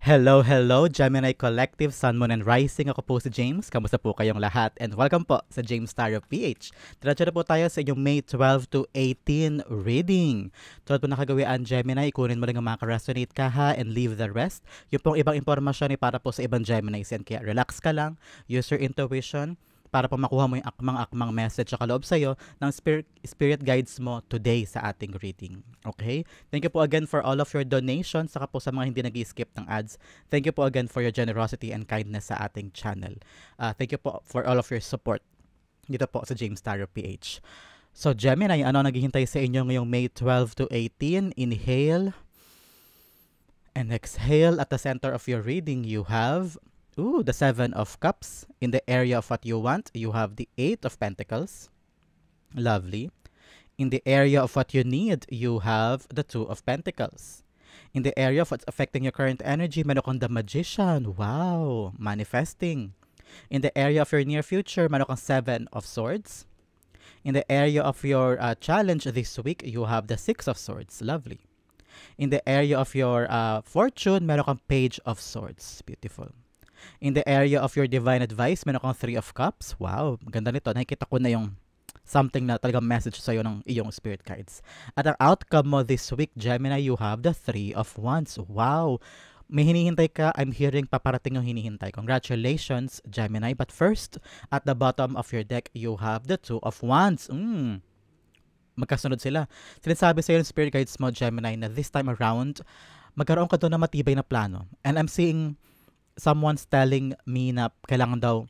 Hello, hello, Gemini Collective, Sun, Moon, and Rising. Ako po si James. Kamusta po kayong lahat? And welcome po sa James Tarot PH. Diretso na po tayo sa inyong May 12 to 18 reading. Tulad po nakagawian, Gemini, ikunin mo lang ang makaresonate ka ha and leave the rest. Yung pong ibang impormasyon ay para po sa ibang Geminis yan. Kaya relax ka lang, use your intuition, para po makuha mo yung akmang-akmang message sa kaloob sa'yo ng spirit guides mo today sa ating reading. Okay? Thank you po again for all of your donations, saka po sa mga hindi nag-skip ng ads. Thank you po again for your generosity and kindness sa ating channel. Thank you po for all of your support dito po sa James Tarot PH. So Gemini, ano naghihintay sa inyo ngayong May 12 to 18? Inhale and exhale. At the center of your reading, you have the Seven of Cups. In the area of what you want, you have the Eight of Pentacles. Lovely. In the area of what you need, you have the Two of Pentacles. In the area of what's affecting your current energy, meron kang the Magician. Wow! Manifesting. In the area of your near future, meron kang Seven of Swords. In the area of your challenge this week, you have the Six of Swords. Lovely. In the area of your fortune, meron kang Page of Swords. Beautiful. In the area of your divine advice, meron kang Three of Cups. Wow, maganda nito. Nakikita ko na yung something na talagang message sa'yo ng iyong spirit guides. At ang outcome mo this week, Gemini, you have the Three of Wands. Wow, may hinihintay ka. I'm hearing paparating yung hinihintay. Congratulations, Gemini. But first, at the bottom of your deck, you have the Two of Wands. Magkasunod sila. Sinasabi sa'yo ng spirit guides mo, Gemini, na this time around, magkaroon ka doon na matibay na plano. And I'm seeing someone's telling me na kailangan daw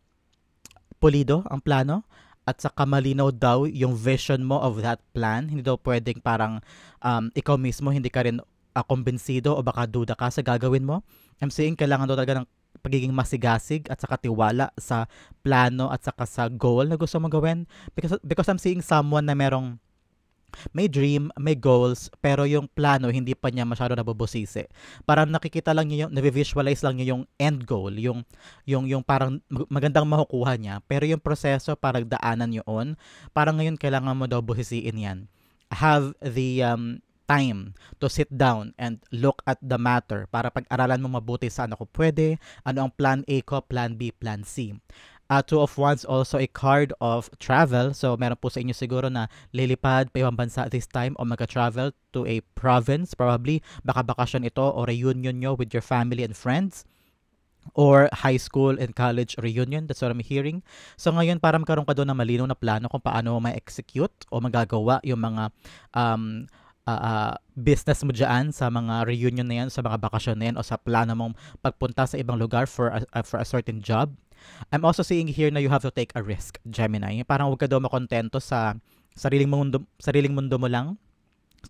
pulido ang plano at saka malinaw daw yung vision mo of that plan. Hindi daw pwedeng parang ikaw mismo hindi ka rin kumbinsido o baka duda ka sa gagawin mo. I'm saying kailangan daw talaga ng pagiging masigasig at saka tiwala sa plano at saka sa goal na gusto mong gawin. Because I'm seeing someone na may dream, may goals, pero yung plano hindi pa niya masyado nabubusisi. Parang nakikita lang niya yung, na-visualize lang niya yung end goal, yung parang magandang makukuha niya, pero yung proseso parang daanan yun, parang ngayon kailangan mo daw busisiin yan. Have the time to sit down and look at the matter para pag-aralan mo mabuti saan ako pwede, ano ang plan A ko, plan B, plan C. Two of Wands, also a card of travel. So, meron po sa inyo siguro na lilipad pa ibang bansa this time o magka-travel to a province. Probably, baka bakasyon ito o reunion nyo with your family and friends. Or high school and college reunion. That's what I'm hearing. So, ngayon, parang magkaroon ka doon na malinaw na plano kung paano mo ma-execute o magagawa yung mga business mo dyan sa mga reunion na yan, sa mga bakasyon na yan o sa plano mong pagpunta sa ibang lugar for a certain job. I'm also seeing here na you have to take a risk, Gemini. Parang huwag ka daw makontento sa sariling mundo mo lang.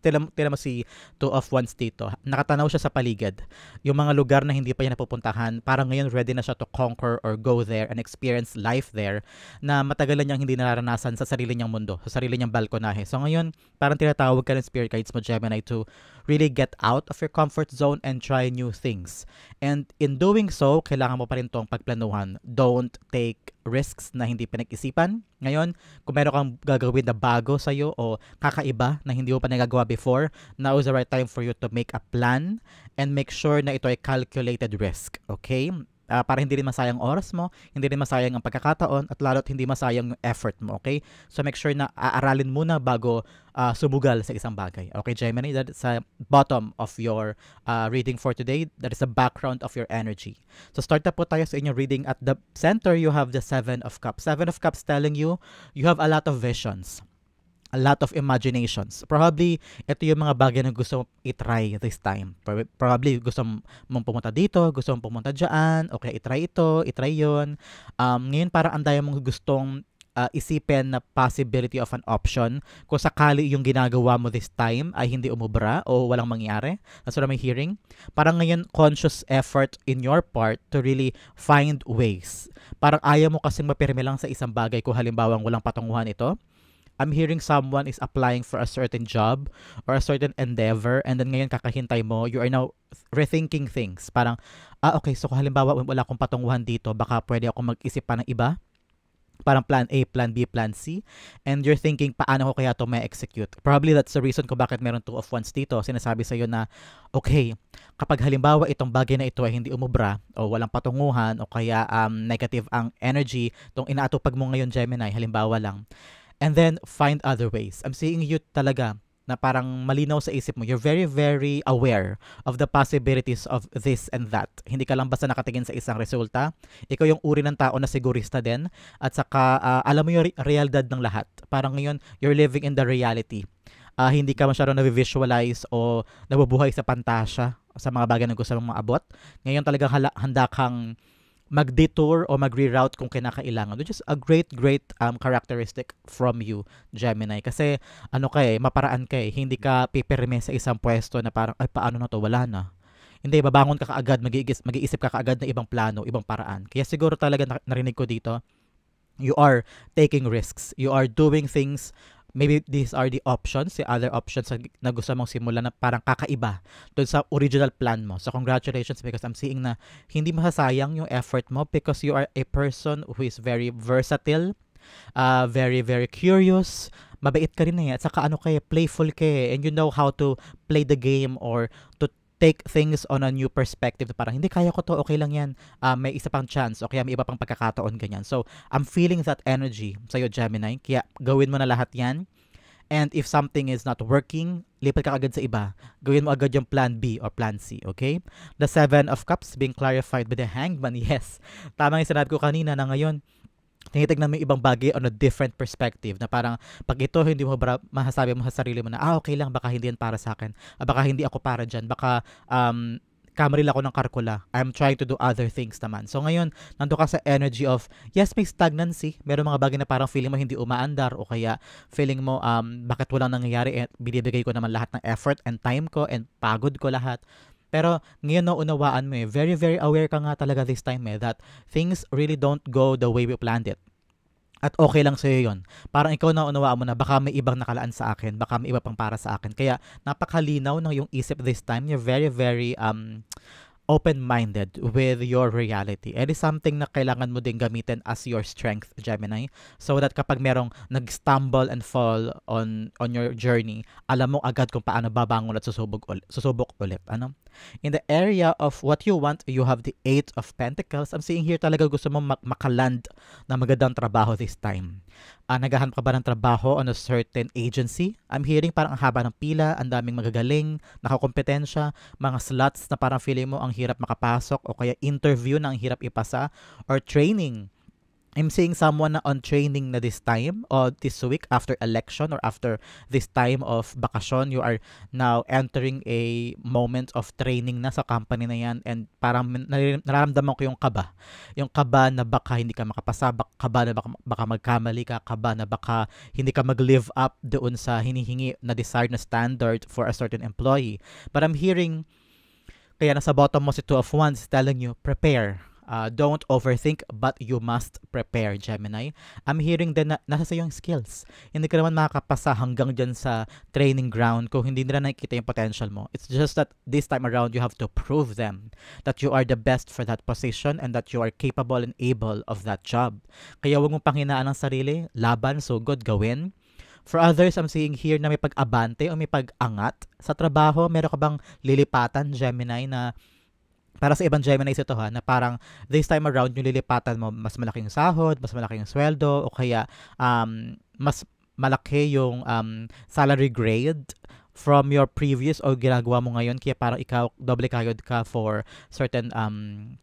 Tila mo si Two of Wands dito. Nakatanaw siya sa paligid. Yung mga lugar na hindi pa niya napupuntahan, parang ngayon ready na siya to conquer or go there and experience life there na matagal na niyang hindi nararanasan sa sarili niyang mundo, sa sarili niyang balkonahe. So ngayon, parang tinatawag ka ng spirit guides mo, Gemini, to really get out of your comfort zone and try new things. And in doing so, kailangan mo pa rin tong pagplanuhan. Don't take risks na hindi pinag-isipan. Ngayon, kung meron kang gagawin na bago sa'yo o kakaiba na hindi mo pa nagagawa before, now is the right time for you to make a plan and make sure na ito ay calculated risk. Okay? Para hindi rin masayang oras mo, hindi rin masayang ang pagkakataon, at lalo't hindi masayang yung effort mo, okay? So make sure na aaralin muna bago sumugal sa isang bagay. Okay, Gemini, that is sa bottom of your reading for today. That is the background of your energy. So start na po tayo sa inyong reading. At the center, you have the Seven of Cups. Seven of Cups telling you have a lot of visions, a lot of imaginations. Probably, ito yung mga bagay na gusto mong itry this time. Probably, gusto mong pumunta dito, gusto mong pumunta dyan, okay, itry ito, itry yun. Ngayon, parang anday mong gustong isipin na possibility of an option kung sakali yung ginagawa mo this time ay hindi umubra o walang mangyari. That's what I'm hearing. Parang ngayon, conscious effort in your part to really find ways. Parang ayaw mo kasing mapirme lang sa isang bagay kung halimbawa walang patunguhan ito. I'm hearing someone is applying for a certain job or a certain endeavor, and then ngayon kakahintay mo, you are now rethinking things. Parang, okay, so kung halimbawa wala akong patunguhan dito, baka pwede ako mag-isip pa ng iba. parang plan A, plan B, plan C, and you're thinking, paano ko kaya to may execute? Probably that's the reason kung bakit meron two of wands dito. Sinasabi sa'yo na, okay, kapag halimbawa itong bagay na ito ay hindi umubra, o walang patunguhan, o kaya negative ang energy, itong inaatupag mo ngayon, Gemini, halimbawa lang, and then find other ways. I'm seeing you talaga na parang malinaw sa isip mo. You're very, very aware of the possibilities of this and that. Hindi ka lang basta nakatingin sa isang resulta. Ikaw yung uri ng tao na sigurista din. At saka, alam mo yung realidad ng lahat. Parang ngayon, you're living in the reality. Hindi ka masyadong na-visualize o nabubuhay sa pantasya sa mga bagay na gusto mong maabot. Ngayon talagang handa kang mag-detour o mag-reroute kung kinakailangan. Which is a great characteristic from you, Gemini. Kasi ano ka maparaan ka hindi ka pipirme sa isang pwesto na parang, ay paano na to, wala na. Hindi, babangon ka kaagad, mag-iisip ka kaagad ng ibang plano, ibang paraan. Kaya siguro talaga narinig ko dito, you are taking risks. You are doing things. Maybe these are the options, the other options na gusto mong simulan na parang kakaiba doon sa original plan mo. So congratulations, because I'm seeing na hindi masasayang yung effort mo because you are a person who is very versatile, very, very curious, mabait ka rin at saka playful and you know how to play the game or to take things on a new perspective. Parang hindi kaya ko to, okay lang yan. May isa pang chance o kaya may iba pang pagkakataon ganyan. So, I'm feeling that energy sa'yo, Gemini. Kaya gawin mo na lahat yan. And if something is not working, lipat ka agad sa iba. Gawin mo agad yung plan B or plan C, okay? The Seven of Cups being clarified by the Hangman. Yes, tama yung sinabi ko kanina na ngayon, tinitignan mo yung ibang bagay on a different perspective na parang pag ito hindi mo masasabi mo sa sarili mo na okay lang, baka hindi yan para sa akin, baka hindi ako para dyan, baka kamaril ako ng karkula, I'm trying to do other things naman. So ngayon, nando ka sa energy of yes, may stagnancy, meron mga bagay na parang feeling mo hindi umaandar o kaya feeling mo bakit walang nangyayari, binibigay ko naman lahat ng effort and time ko and pagod ko lahat. Pero ngayon naunawaan mo very, very aware ka nga talaga this time that things really don't go the way we planned it. At okay lang sa'yo yun. Parang ikaw naunawaan mo na baka may ibang nakalaan sa akin, baka may iba pang para sa akin. Kaya napakalinaw ng yung isip this time. You're very, very open-minded with your reality. It is something na kailangan mo din gamitin as your strength, Gemini. So that kapag merong nag-stumble and fall on your journey, alam mo agad kung paano babangon at susubok ulit. In the area of what you want, you have the Eight of Pentacles. I'm seeing here talaga gusto mo makaland na magandang trabaho this time. Naghahanap ka ba ng trabaho on a certain agency? I'm hearing parang ang haba ng pila, ang daming magagaling, nakakompetensya, mga slots na parang feeling mo ang hirap makapasok o kaya interview na ang hirap ipasa or training. I'm seeing someone na on training na this time or this week after election or after this time of bakasyon. You are now entering a moment of training na sa company na yan and parang nararamdaman ko yung kaba. Yung kaba na baka hindi ka makapasa, kaba na baka magkamali ka, kaba na baka hindi ka mag-live up doon sa hinihingi na desired na standard for a certain employee. But I'm hearing, kaya nasa bottom mo si Two of Wands telling you, prepare. Don't overthink, but you must prepare, Gemini. I'm hearing din na nasa sa yung skills. Hindi ka naman makakapasa hanggang dyan sa training ground kung hindi nila nakikita yung potential mo. It's just that this time around, you have to prove them that you are the best for that position and that you are capable and able of that job. Kaya huwag mong panghinaan ang sarili, laban, sugod, gawin. For others, I'm seeing here na may pag-abante o may pag-angat sa trabaho. Meron ka bang lilipatan, Gemini, na para sa ibang Geminis ito na parang this time around yung lilipatan mo, mas malaking sahod, mas malaking sweldo, o kaya mas malaki yung salary grade from your previous o ginagawa mo ngayon, kaya parang ikaw double kayod ka for certain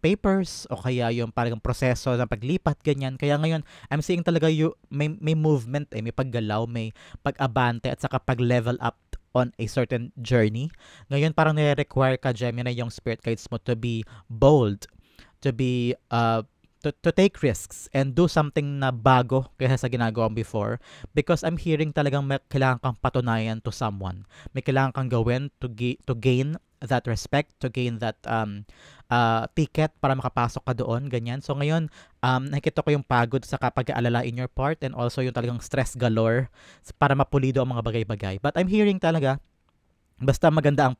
papers o kaya yung parang proseso ng paglipat, ganyan. Kaya ngayon, I'm seeing talaga may movement may paggalaw, may pag-abante at saka pag-level up on a certain journey. Ngayon parang nire-require ka, Gemini, yung spirit guides mo to be bold, to be to take risks and do something na bago kaysa sa ginagawa mo before, because I'm hearing talagang may kailangan kang patunayan to someone. May kailangan kang gawin to gain that respect, to gain that ticket para makapasok ka doon, ganyan. So ngayon, nakikita ko yung pagod sa pag-aalala in your part and also yung talagang stress galore para mapulido ang mga bagay-bagay. But I'm hearing talaga Basta maganda ang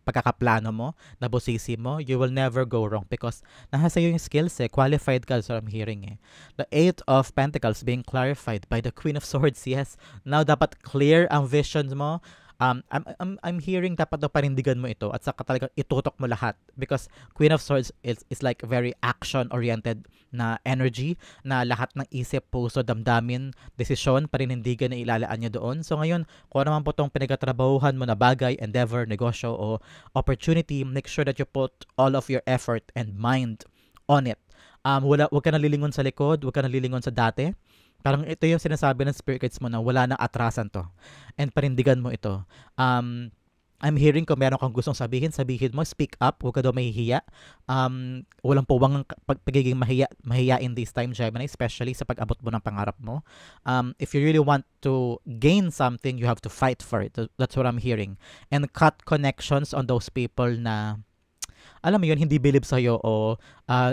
pagkakaplano mo, nabusisi mo, you will never go wrong because nasa iyo yung skills eh. Qualified ka, so I'm hearing eh. The Eight of Pentacles being clarified by the Queen of Swords, yes. Now, dapat clear ang vision mo. I'm hearing dapat daw panindigan mo ito at saka talaga itutok mo lahat because Queen of Swords is like very action-oriented na energy na lahat ng isip, puso, damdamin, desisyon, panindigan na ilalaan niya doon. So ngayon, kung ano man po itong pinagtatrabahuhan mo na bagay, endeavor, negosyo o opportunity, make sure that you put all of your effort and mind on it. Huwag ka nalilingon sa likod, huwag ka nalilingon sa dati. Parang ito yung sinasabi ng spirit guides mo na wala nang atrasan to. And panindigan mo ito. I'm hearing kung meron kang gustong sabihin mo, speak up, huwag ka daw mahihiya. Walang puwang pagiging mahiyain this time, Gemini, especially sa pag-abot mo ng pangarap mo. If you really want to gain something, you have to fight for it. That's what I'm hearing. And cut connections on those people na alam mo yun, hindi believe sa'yo o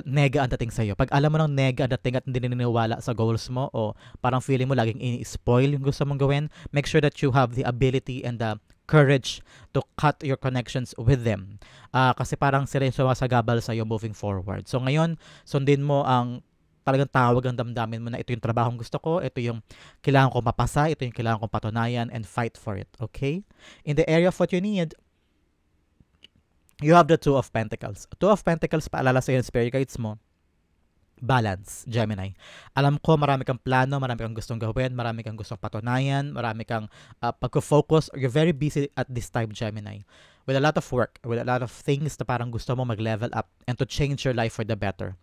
nega ang dating sa'yo. Pag alam mo ng nega ang dating at hindi naniniwala sa goals mo o parang feeling mo laging i-spoil yung gusto mong gawin, make sure that you have the ability and the courage to cut your connections with them. Kasi parang sila yung sumasagabal sa'yo moving forward. So ngayon, sundin mo ang talagang tawag ang damdamin mo na ito yung trabahong gusto ko, ito yung kailangan ko mapasa, ito yung kailangan kong patunayan and fight for it. Okay? In the area of what you need, you have the Two of Pentacles. Two of Pentacles, paalala sa yung spirit guides mo, balance, Gemini. Alam ko marami kang plano, marami kang gustong gawin, marami kang gustong patunayan, marami kang pagko-focus. You're very busy at this time, Gemini. With a lot of work, with a lot of things na parang gusto mo mag-level up and to change your life for the better.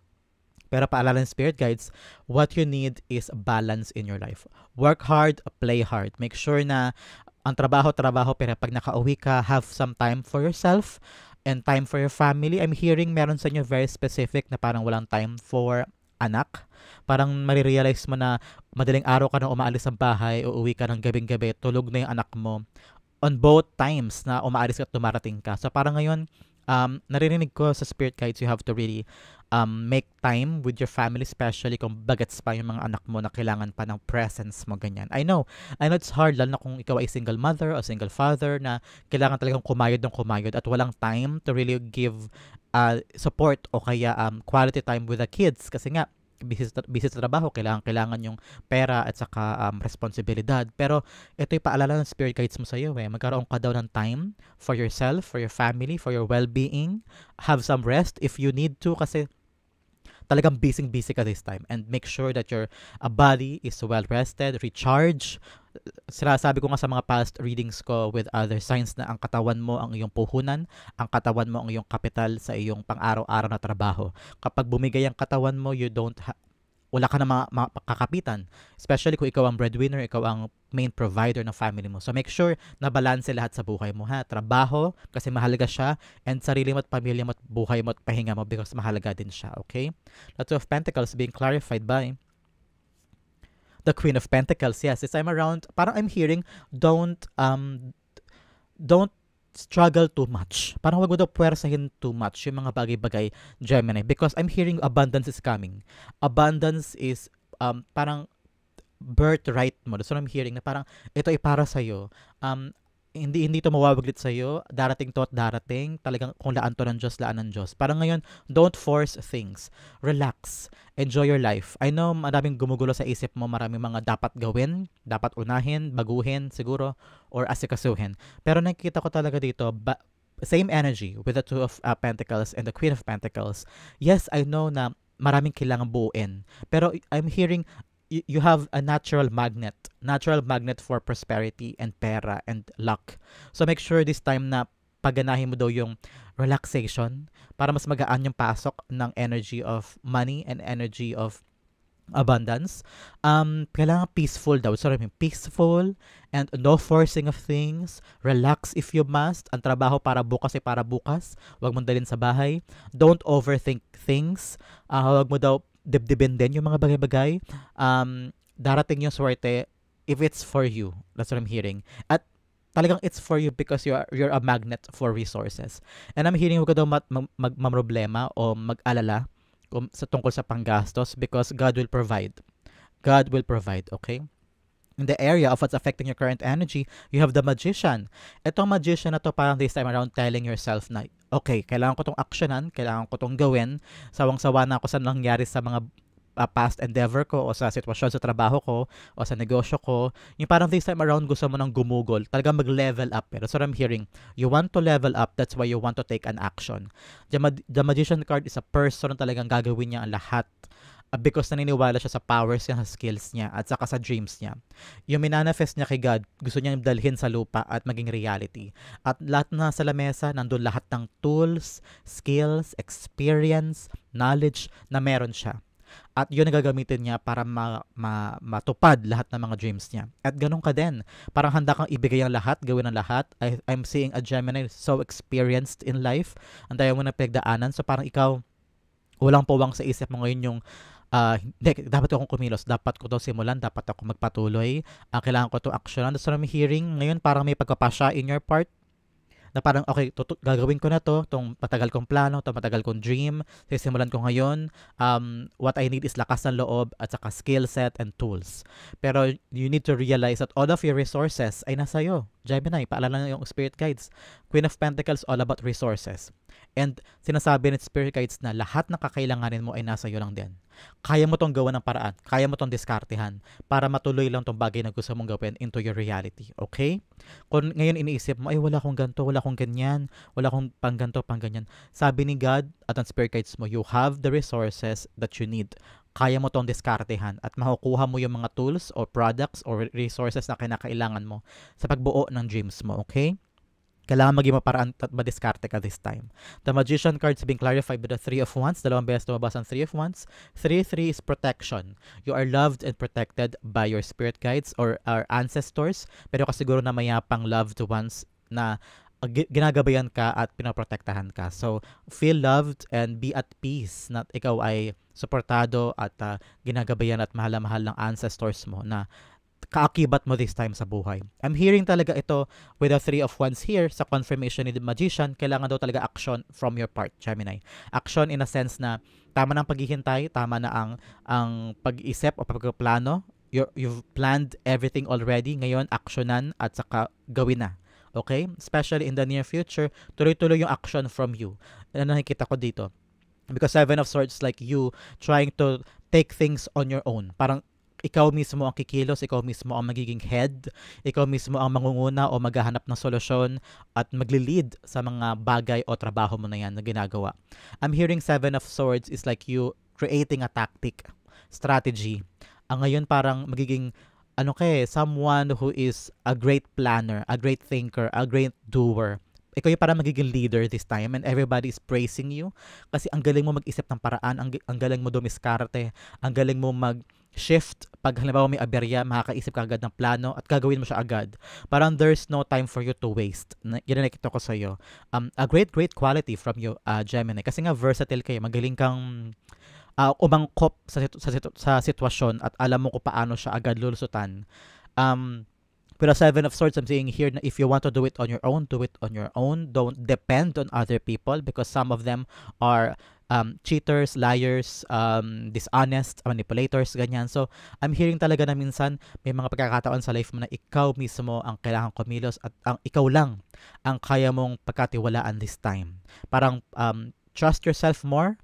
Pero paalala ng spirit guides, what you need is balance in your life. Work hard, play hard. Make sure na ang trabaho, pero pag nakauwi ka, have some time for yourself and time for your family. I'm hearing meron sa inyo very specific na parang walang time for anak. Parang marirealize mo na madaling araw ka na umaalis ng bahay, uuwi ka ng gabing-gabi, tulog na yung anak mo. On both times na umaalis ka at dumarating ka. So parang ngayon, naririnig ko sa spirit guides, you have to really make time with your family, especially kung bagets pa yung mga anak mo na kailangan pa ng presence mo, ganyan. I know it's hard, lalo na kung ikaw ay single mother o single father na kailangan talagang kumayod at walang time to really give support o kaya quality time with the kids kasi nga busy sa trabaho, kailangan yung pera at saka responsibilidad. Pero ito yung paalala ng spirit guides mo sa iyo magkaroon ka daw ng time for yourself, for your family, for your well-being. Have some rest if you need to kasi talagang busy ka this time, and make sure that your body is well rested, recharge. Sinasabi ko nga sa mga past readings ko with other signs na ang katawan mo ang iyong puhunan, ang katawan mo ang iyong kapital sa iyong pang-araw-araw na trabaho. Kapag bumigay ang katawan mo, wala ka na makakapitan. Especially kung ikaw ang breadwinner, ikaw ang main provider ng family mo. So make sure na balanse lahat sa buhay mo ha. Trabaho, kasi mahalaga siya, and sarili mo at pamilya mo at buhay mo at pahinga mo because mahalaga din siya, okay? The Two of Pentacles being clarified by the Queen of Pentacles. Yes, this time around, parang I'm hearing, don't struggle too much. Parang wag mo daw puwersahin too much yung mga bagay-bagay, Gemini, because I'm hearing abundance is coming. Abundance is parang birthright mo. That's what I'm hearing, na parang ito ay para sa'yo. Hindi to mawawaglit sa'yo. Darating to at darating. Talagang kung laan to ng Diyos, laan ng Diyos. Parang ngayon, don't force things. Relax. Enjoy your life. I know maraming gumugulo sa isip mo, maraming mga dapat gawin, dapat unahin, baguhin siguro, or asikasuhin. Pero nakikita ko talaga dito, same energy with the Two of Pentacles and the Queen of Pentacles. Yes, I know na maraming kailangan buuin. Pero I'm hearing you have a natural magnet for prosperity and pera and luck. So make sure this time na paganahin mo daw yung relaxation para mas magaan yung pasok ng energy of money and energy of abundance. Kailangan peaceful daw. So, peaceful and no forcing of things. Relax if you must. Ang trabaho para bukas ay para bukas. Huwag mong dalhin sa bahay. Don't overthink things. Huwag mo daw dibdibin din yung mga bagay-bagay. Darating yung swerte if it's for you. That's what I'm hearing. At talagang it's for you because you're a magnet for resources. And I'm hearing huwag ka daw mamroblema o mag-alala tungkol sa panggastos because God will provide. God will provide, okay? in the area of what's affecting your current energy, you have the magician. Itong magician na to parang this time around telling yourself na, okay, kailangan ko tong actionan, kailangan ko tong gawin, sawang-sawa na ako sa nangyari sa mga past endeavor ko o sa sitwasyon sa trabaho ko o sa negosyo ko. Yung parang this time around gusto mo nang gumugol, talagang mag-level up. Pero that's what I'm hearing. You want to level up, that's why you want to take an action. The magician card is a person na talagang gagawin niya ang lahat because naniniwala siya sa powers niya, sa skills niya, at saka sa dreams niya. Yung minanifest niya kay God, gusto niya dalhin sa lupa at maging reality. At lahat na sa lamesa, nandun lahat ng tools, skills, experience, knowledge na meron siya. At yun ang gagamitin niya para matupad lahat ng mga dreams niya. At ganun ka din. Parang handa kang ibigay ang lahat, gawin ang lahat. I'm seeing a Gemini so experienced in life. Ang daya mo na pinagdaanan. So parang ikaw, walang puwang sa isip mo ngayon yung hindi, dapat akong kumilos, dapat ko to simulan, dapat ako magpatuloy, kailangan ko to actionan. That's what I'm hearing. Ngayon parang may pagpapasya in your part na parang okay, gagawin ko na to, tong matagal kong plano, tong matagal kong dream, sisimulan ko ngayon. What I need is lakas ng loob at saka skill set and tools. Pero you need to realize that all of your resources ay nasa iyo. Gemini, paalala na yung spirit guides. Queen of Pentacles, all about resources. And sinasabi ng spirit guides na lahat ng kakailanganin mo ay nasa iyo lang din. Kaya mo tong gawa ng paraan, kaya mo tong diskartehan para matuloy lang tong bagay na gusto mong gawin into your reality. Okay? Kung ngayon iniisip mo, ay wala akong ganito, wala akong ganyan, wala akong pang ganito, pang ganyan. Sabi ni God at ang spirit guides mo, you have the resources that you need. Kaya mo tong diskartehan at makukuha mo yung mga tools or products or resources na kinakailangan mo sa pagbuo ng dreams mo. Okay? Kailangan maging maparaan at madiskarte ka this time. The Magician cards being clarified by the Three of Wands. Dalawang beses tumabas ang Three of Wands. 3-3 is protection. You are loved and protected by your spirit guides or our ancestors. Pero kasi siguro na mayapang loved ones na ginagabayan ka at pinoprotektahan ka. So, feel loved and be at peace na ikaw ay suportado at ginagabayan at mahal-mahal ng ancestors mo na kaakibat mo this time sa buhay. I'm hearing talaga ito with the Three of Wands here sa confirmation ni the Magician. Kailangan daw talaga action from your part, Gemini. Action in a sense na tama na ang paghihintay, tama na ang pag-isip o pagplano. You've planned everything already. Ngayon, actionan at saka gawin na. Okay? Especially in the near future, tuloy-tuloy yung action from you. Ano nakikita ko dito? Because Seven of Swords like you trying to take things on your own. Parang ikaw mismo ang kikilos, ikaw mismo ang magiging head, ikaw mismo ang mangunguna o maghahanap ng solusyon at magli-lead sa mga bagay o trabaho mo na yan na ginagawa. I'm hearing Seven of Swords is like you creating a tactic, strategy. Ang ngayon parang magiging someone who is a great planner, a great thinker, a great doer. Ikaw yung parang magiging leader this time and everybody is praising you kasi ang galing mo mag-isip ng paraan, ang galing mo dumiskarte, ang galing mo mag-shift. Pag halimbawa may aberya, makakaisip ka agad ng plano at gagawin mo siya agad. Parang there's no time for you to waste. Yan na nakita ko sa'yo. A great quality from you, Gemini. Kasi nga versatile kayo, magaling kang umangkop sa sitwasyon at alam mo kung paano siya agad lulusutan. With a Seven of Swords, I'm saying here na if you want to do it on your own, do it on your own. Don't depend on other people because some of them are cheaters, liars, dishonest, manipulators, ganyan. So, I'm hearing talaga na minsan may mga pagkakataon sa life mo na ikaw mismo ang kailangan kumilos at ikaw lang ang kaya mong pagkatiwalaan this time. Parang trust yourself more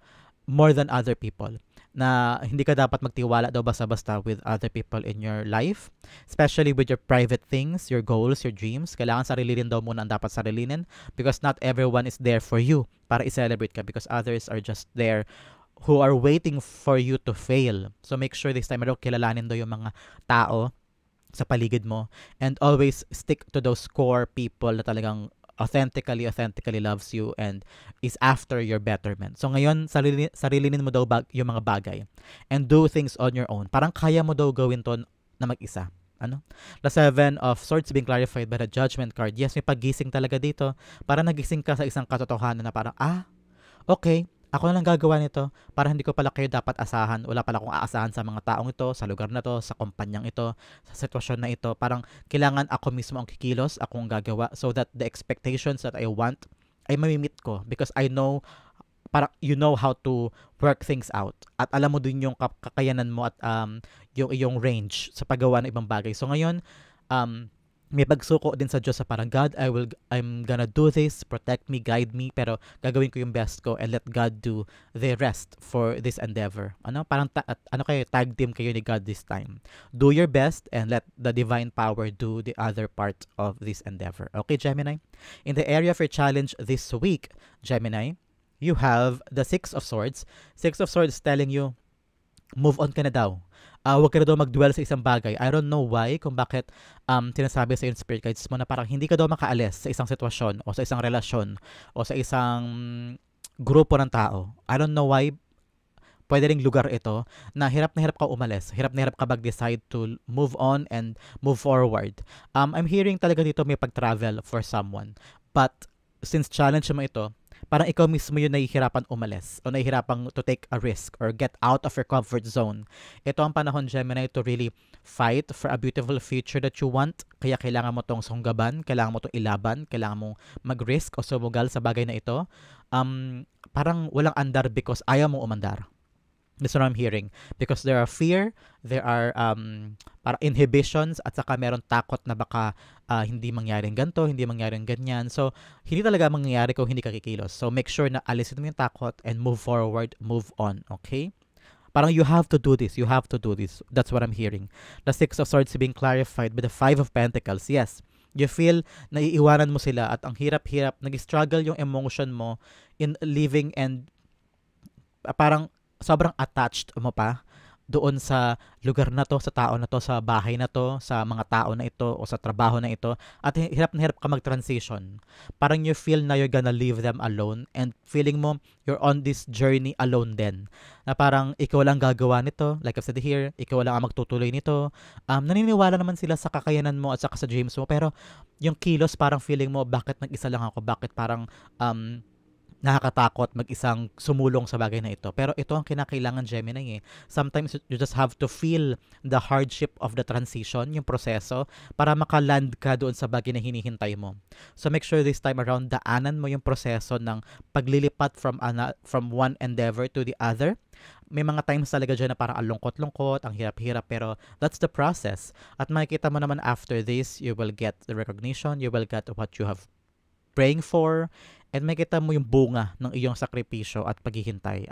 than other people. Na hindi ka dapat magtiwala daw basta-basta with other people in your life, especially with your private things, your goals, your dreams. Kailangan sarilinin daw muna ang dapat sarilinin because not everyone is there for you para i-celebrate ka because others are just there who are waiting for you to fail. So make sure this time around kilalanin daw yung mga tao sa paligid mo and always stick to those core people na talagang authentically loves you and is after your betterment. So ngayon, sarilinin mo daw yung mga bagay and do things on your own. Parang kaya mo daw gawin to na mag-isa. The Seven of Swords being clarified by the Judgment card. Yes, may pagising talaga dito. Parang nagising ka sa isang katotohanan na parang, okay, ako na lang gagawa nito para hindi ko pala kayo dapat asahan. Wala pala akong aasahan sa mga taong ito, sa lugar na to, sa kumpanyang ito, sa sitwasyon na ito. Parang kailangan ako mismo ang kikilos, ako ang gagawa so that the expectations that I want ay mamimit ko because I know parang you know how to work things out. At alam mo din yung kakayanan mo at yung iyong range sa paggawa ng ibang bagay. So ngayon, may pagsuko din sa Diyos sa parang, God, I'm gonna do this, protect me, guide me, pero gagawin ko yung best ko and let God do the rest for this endeavor. Parang tag team kayo ni God this time. Do your best and let the divine power do the other part of this endeavor. Okay, Gemini? In the area of your challenge this week, Gemini, you have the Six of Swords. Six of Swords telling you, move on ka na daw. Huwag ka na daw mag-dwell sa isang bagay. I don't know why, kung bakit sinasabi sa yung spirit guides mo na parang hindi ka daw makaalis sa isang sitwasyon o sa isang relasyon o sa isang grupo ng tao. I don't know why. Pwede ring lugar ito na hirap ka umalis. Hirap na hirap ka mag-decide to move on and move forward. I'm hearing talaga dito may pag-travel for someone. But since challenge mo ito, parang ikaw mismo yung nahihirapan umalis o nahihirapan to take a risk or get out of your comfort zone. Ito ang panahon, Gemini, to really fight for a beautiful future that you want. Kaya kailangan mo tong sunggaban, kailangan mo tong ilaban, kailangan mo mag-risk o sumugal sa bagay na ito. Parang walang andar because ayaw mo umandar. That's what I'm hearing. Because there are fear, there are para inhibitions, at saka meron takot na baka hindi mangyaring ganito, hindi mangyaring ganyan. So, hindi talaga mangyayari kung hindi ka kikilos. So, make sure na alisin mo yung takot and move forward, move on. Okay? Parang you have to do this. You have to do this. That's what I'm hearing. The Six of Swords being clarified by the Five of Pentacles. Yes. You feel na iiwanan mo sila at ang hirap-hirap, nag-struggle yung emotion mo in living and parang sobrang attached mo pa doon sa lugar na to, sa tao na to, sa bahay na to, sa mga tao na ito o sa trabaho na ito, at hirap na hirap ka mag-transition. Parang you feel na you're gonna leave them alone and feeling mo you're on this journey alone din. Na parang ikaw lang gagawa nito, like I've said here, ikaw lang ang magtutuloy nito. Naniniwala naman sila sa kakayanan mo at saka sa dreams mo, pero yung kilos parang feeling mo, bakit mag-isa lang ako? Bakit parang nakakatakot mag-isang sumulong sa bagay na ito. Pero ito ang kinakailangan, Gemini. Sometimes you just have to feel the hardship of the transition, yung proseso, para makaland ka doon sa bagay na hinihintay mo. So make sure this time around, daanan mo yung proseso ng paglilipat from one endeavor to the other. May mga times talaga dyan na parang ang lungkot-lungkot, ang hirap-hirap, pero that's the process. At makikita mo naman after this, you will get the recognition, you will get what you have praying for, and makita mo yung bunga ng iyong sakripisyo at paghihintay.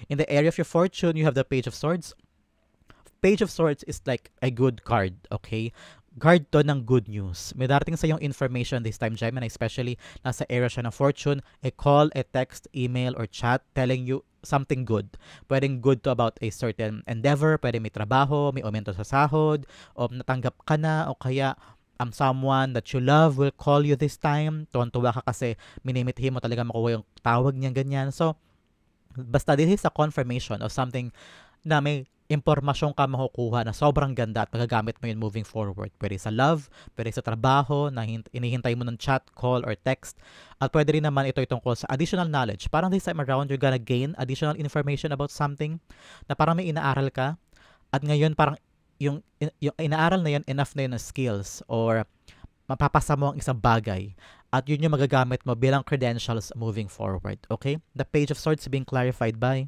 In the area of your fortune, you have the Page of Swords. Page of Swords is like a good card, okay? Guard to ng good news. May darating sa iyong information this time, Gemini, especially nasa area siya ng fortune, a call, a text, email, or chat telling you something good. Pwedeng good to about a certain endeavor, pwede may trabaho, may aumento sa sahod, o natanggap ka na, o kaya someone that you love will call you this time. Tuwan-tuwa ka kasi minimithi mo talaga makuha yung tawag niya, ganyan. So, basta this is a confirmation of something na may impormasyon ka makukuha na sobrang ganda at magagamit mo yun moving forward. Pwede sa love, pwede sa trabaho, na inihintay mo ng chat, call, or text. At pwede rin naman ito tungkol sa additional knowledge. Parang this time around, you're gonna gain additional information about something na parang may inaaral ka. At ngayon, parang yung inaaral na yun, enough na yun na skills or mapapasa mo ang isang bagay at yun yung magagamit mo bilang credentials moving forward. Okay? The Page of Swords being clarified by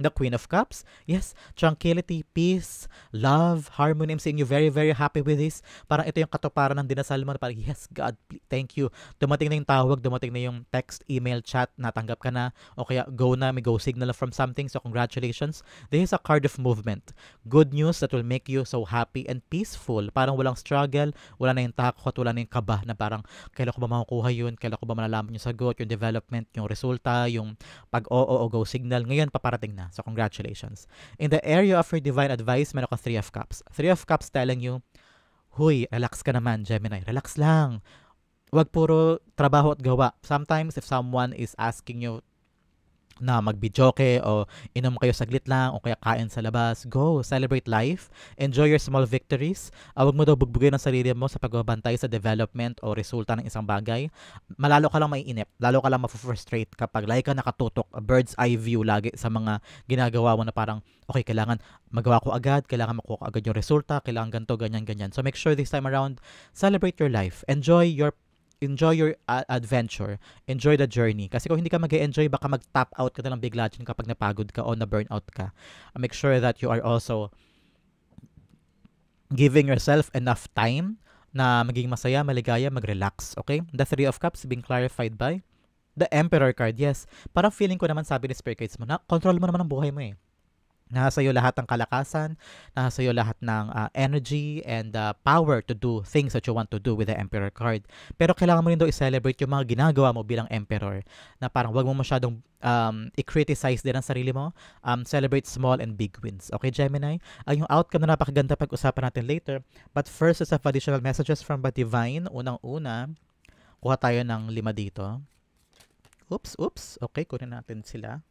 the Queen of Cups. Yes, tranquility, peace, love, harmony. I'm seeing you very, very happy with this. Parang ito yung katuparan ng dinasal mo. Parang, yes, God, please, thank you. Dumating na yung tawag, dumating na yung text, email, chat, natanggap ka na. O kaya, go na, may go signal from something. So, congratulations. This is a card of movement. Good news that will make you so happy and peaceful. Parang walang struggle, wala na yung takot, wala na yung kaba na parang, kailan ko ba makukuha yun? Kailan ko ba malalaman yung sagot, yung development, yung resulta, yung pag-oo o go signal. Ngayon, paparating na. So, congratulations. In the area of your divine advice, meron ka Three of Cups. Three of Cups telling you, huy, relax ka naman, Gemini. Relax lang. Huwag puro trabaho at gawa. Sometimes, if someone is asking you na magbidyoke o inom kayo saglit lang o kaya kain sa labas, go, celebrate life, enjoy your small victories. Huwag mo daw bugbugin ang sarili mo sa pagbabantay sa development o resulta ng isang bagay. Malalo ka lang maiinip, lalo ka lang ma-frustrate kapag lagi ka nakatutok, a bird's eye view lagi sa mga ginagawa mo na parang, okay, kailangan magawa ko agad, kailangan makuha agad yung resulta, kailangan ganito, ganyan, ganyan. So make sure this time around, celebrate your life. Enjoy your enjoy your adventure. Enjoy the journey. Kasi kung hindi ka mag-enjoy, baka mag-tap out ka na lang bigla dyan kapag napagod ka o na-burnout ka. Make sure that you are also giving yourself enough time na maging masaya, maligaya, mag-relax. Okay? The Three of Cups being clarified by the Emperor card. Yes. Parang feeling ko naman, sabi ni Spirit Guides mo, na control mo naman ang buhay mo eh. Nasa iyo lahat ng kalakasan, nasa iyo lahat ng energy and power to do things that you want to do with the Emperor card. Pero kailangan mo rin daw i-celebrate yung mga ginagawa mo bilang Emperor. Na parang wag mo masyadong i-criticize din ang sarili mo. Celebrate small and big wins. Okay, Gemini? Ang yung outcome na napakaganda pag-usapan natin later. But first, is additional messages from the Divine. Unang-una, kuha tayo ng 5 dito. Oops. Okay, kunin natin sila.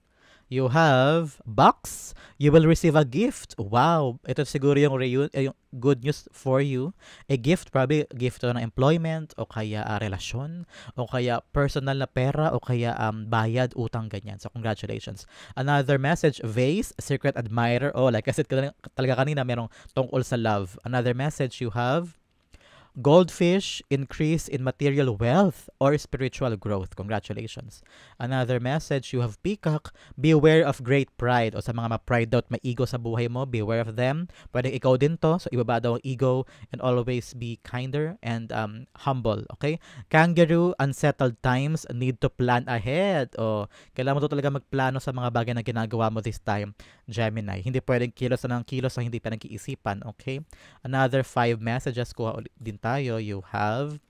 You have box. You will receive a gift. Wow. Ito siguro yung good news for you. A gift, probably gift ng employment o kaya relasyon o kaya personal na pera o kaya bayad, utang, ganyan. So, congratulations. Another message, vase, secret admirer. Oh, like I said talaga kanina, merong tungkol sa love. Another message, you have goldfish, increase in material wealth or spiritual growth. Congratulations. Another message, you have peacock, beware of great pride. O sa mga ma-pride out, may ego sa buhay mo, beware of them. Pwede ikaw din to. So, ibaba daw ang ego and always be kinder and humble. Okay? Kangaroo, unsettled times, need to plan ahead. O, kailangan mo to talaga magplano sa mga bagay na ginagawa mo this time, Gemini. Hindi pwedeng kilos na ng kilos na hindi pa nag-iisipan. Okay? Another 5 messages, kuha ulit din tayo. You have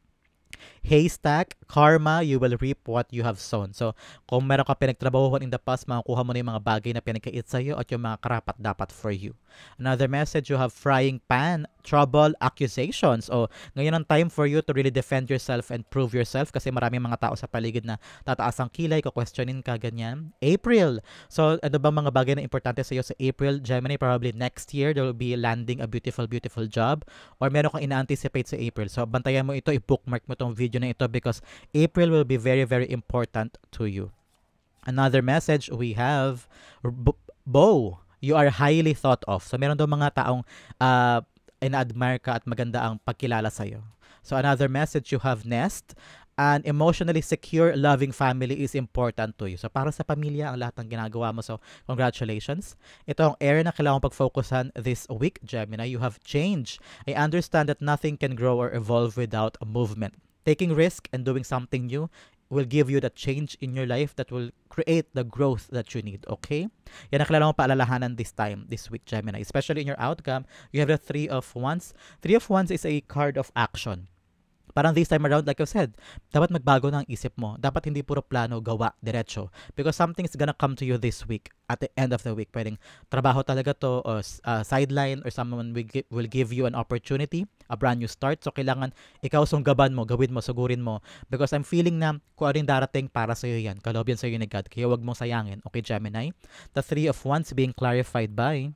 haystack, karma, you will reap what you have sown. So, kung meron ka pinagtrabahuhan in the past, makukuha mo na yung mga bagay na pinagkait sa'yo at yung mga karapat dapat for you. Another message, you have frying pan, trouble, accusations. O, ngayon ang time for you to really defend yourself and prove yourself kasi maraming mga tao sa paligid na tataas ang kilay, questionin ka, ganyan. April. So, ano bang mga bagay na importante sa'yo sa April? Gemini, probably next year, there will be landing a beautiful job or meron kang ina-anticipate sa April. So, bantayan mo ito, i-bookmark mo tong video na ito because April will be very, very important to you. Another message we have, bow. You are highly thought of. So, meron daw mga taong ina-admire ka at maganda ang pagkilala sa'yo. So, another message you have nest. An emotionally secure, loving family is important to you. So, para sa pamilya, ang lahat ng ginagawa mo. So, congratulations. Ito ang area na kailangan pag-focusan this week, Gemini. You have change. I understand that nothing can grow or evolve without a movement. Taking risk and doing something new will give you the change in your life that will create the growth that you need, okay? Yan ang kailangan mo paalalahanan this week, Gemini. Especially in your outcome, you have the 3 of Wands. 3 of Wands is a card of action. Parang this time around, like I said, dapat magbago ng isip mo. Dapat hindi puro plano, gawa, diretso. Because something is gonna come to you this week, at the end of the week. Pwedeng trabaho talaga to, or sideline, or someone will give you an opportunity, a brand new start. So, kailangan ikaw sunggaban mo, gawin mo, sugurin mo. Because I'm feeling na kung ano yung darating para sa'yo yan. Kaloob yan sa'yo ni God. Kaya wag mong sayangin. Okay, Gemini? The 3 of Wands being clarified by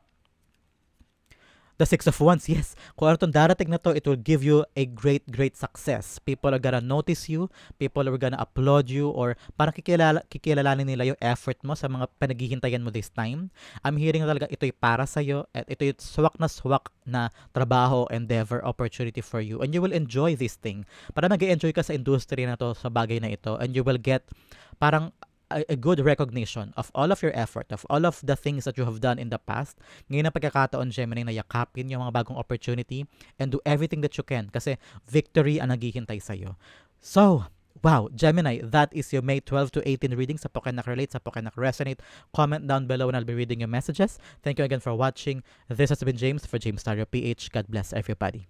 the 6 of Wands, yes. Kung ano itong darating na to, it will give you a great success. People are gonna notice you. People are gonna applaud you or parang kikilalanin nila yung effort mo sa mga panaghihintayan mo this time. I'm hearing na talaga ito'y para sa'yo at ito'y swak na trabaho, endeavor, opportunity for you. And you will enjoy this thing. Parang mag-enjoy ka sa industry na to, sa bagay na ito. And you will get parang a good recognition of all of your effort, of all of the things that you have done in the past. Ngayon ang pagkakataon, Gemini, na yakapin yung mga bagong opportunity and do everything that you can kasi victory ang naghihintay sa'yo. So, wow, Gemini, that is your May 12 to 18 reading sa Pokenak Relate, sa Pokenak Resonate. Comment down below and I'll be reading your messages. Thank you again for watching. This has been James for James Tarot PH. God bless everybody.